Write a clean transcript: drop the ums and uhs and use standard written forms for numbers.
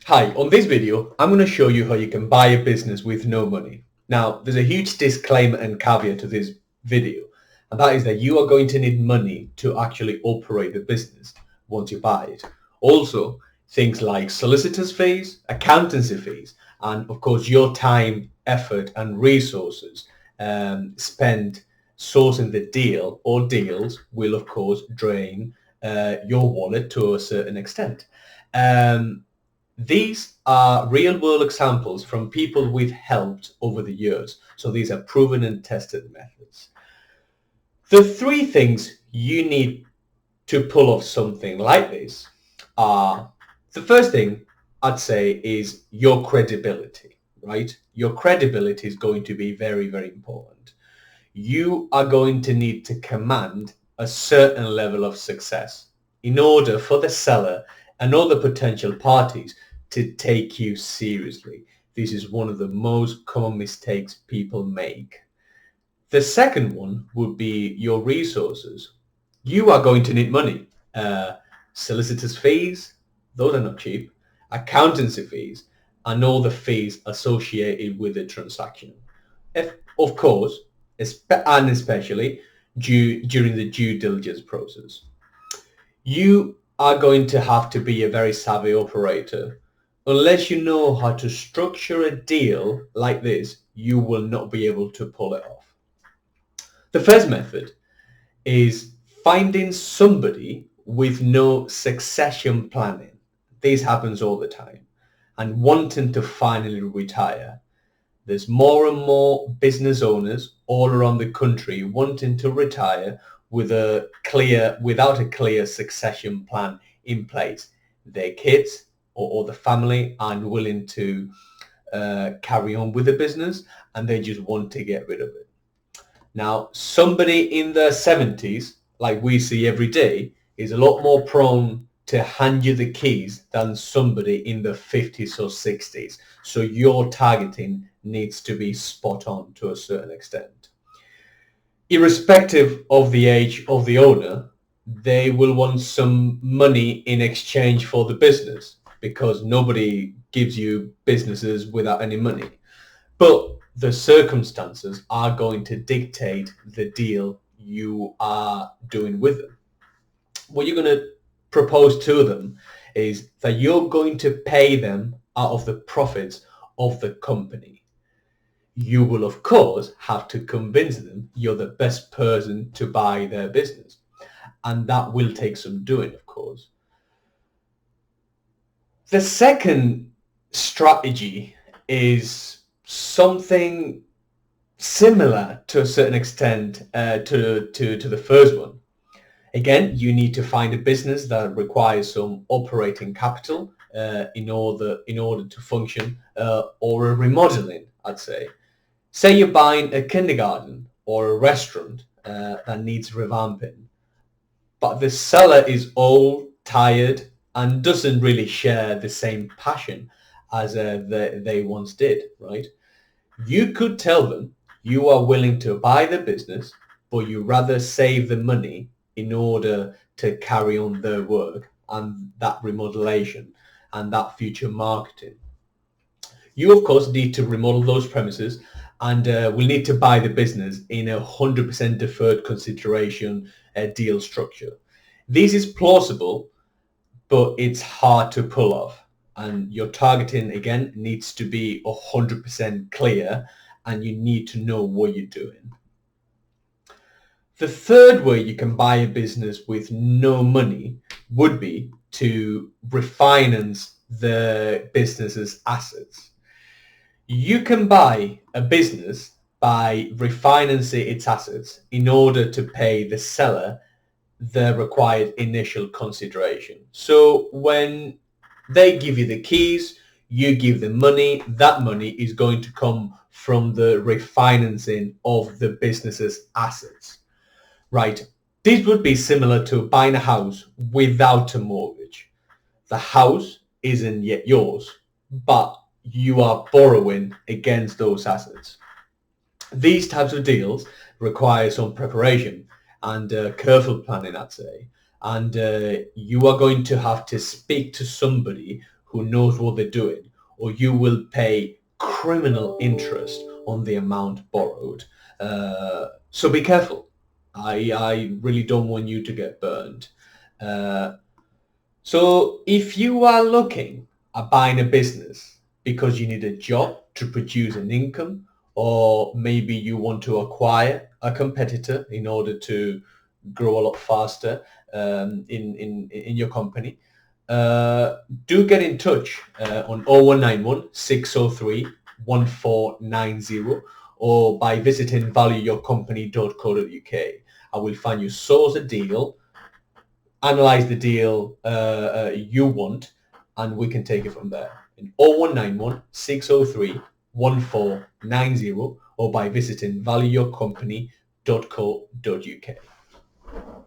Hi, on this video, I'm going to show you how you can buy a business with no money. Now, there's a huge disclaimer and caveat to this video, and that is that you are going to need money to actually operate the business once you buy it. Also, things like solicitors fees, accountancy fees, and of course your time, effort and resources spent sourcing the deal or deals will of course drain your wallet to a certain extent. These are real-world examples from people we've helped over the years. So these are proven and tested methods. The three things you need to pull off something like this are, the first thing I'd say is your credibility, right? Your credibility is going to be very, very important. You are going to need to command a certain level of success in order for the seller and all the potential parties to take you seriously. This is one of the most common mistakes people make. The second one would be your resources. You are going to need money. Solicitors fees, those are not cheap. Accountancy fees, and all the fees associated with the transaction. Of course, and especially during the due diligence process. You are going to have to be a very savvy operator. Unless you know how to structure a deal like this, you will not be able to pull it off. The first method is finding somebody with no succession planning. This happens all the time. And wanting to finally retire. There's more and more business owners all around the country wanting to retire without a clear succession plan in place. Their kids or the family aren't willing to carry on with the business and they just want to get rid of it. Now, somebody in their 70s, like we see every day, is a lot more prone to hand you the keys than somebody in the 50s or 60s. So your targeting needs to be spot on to a certain extent. Irrespective of the age of the owner, they will want some money in exchange for the business, because nobody gives you businesses without any money. But the circumstances are going to dictate the deal you are doing with them. What you're going to propose to them is that you're going to pay them out of the profits of the company. You will, of course, have to convince them you're the best person to buy their business. And that will take some doing, of course. The second strategy is something similar to a certain extent to the first one. Again, you need to find a business that requires some operating capital in order to function, or a remodeling, I'd say. Say you're buying a kindergarten or a restaurant that needs revamping, but the seller is old, tired, and doesn't really share the same passion as they once did, right? You could tell them you are willing to buy the business, but you rather save the money in order to carry on their work and that remodelation and that future marketing. You, of course, need to remodel those premises and will need to buy the business in 100% deferred consideration deal structure. This is plausible, but it's hard to pull off, and your targeting again needs to be 100% clear, and you need to know what you're doing. The third way you can buy a business with no money would be to refinance the business's assets. You can buy a business by refinancing its assets in order to pay the seller the required initial consideration. So when they give you the keys, you give them money, that money is going to come from the refinancing of the business's assets. Right, this would be similar to buying a house without a mortgage. The house isn't yet yours, but you are borrowing against those assets. These types of deals require some preparation and careful planning, I'd say. And you are going to have to speak to somebody who knows what they're doing, or you will pay criminal interest on the amount borrowed. So be careful. I really don't want you to get burned. So if you are looking at buying a business because you need a job to produce an income, or maybe you want to acquire a competitor in order to grow a lot faster in your company, do get in touch on 0191 603 1490 or by visiting valueyourcompany.co.uk. I will find you source a deal, analyze the deal you want, and we can take it from there. In 0191 603 1490 or by visiting valueyourcompany.co.uk.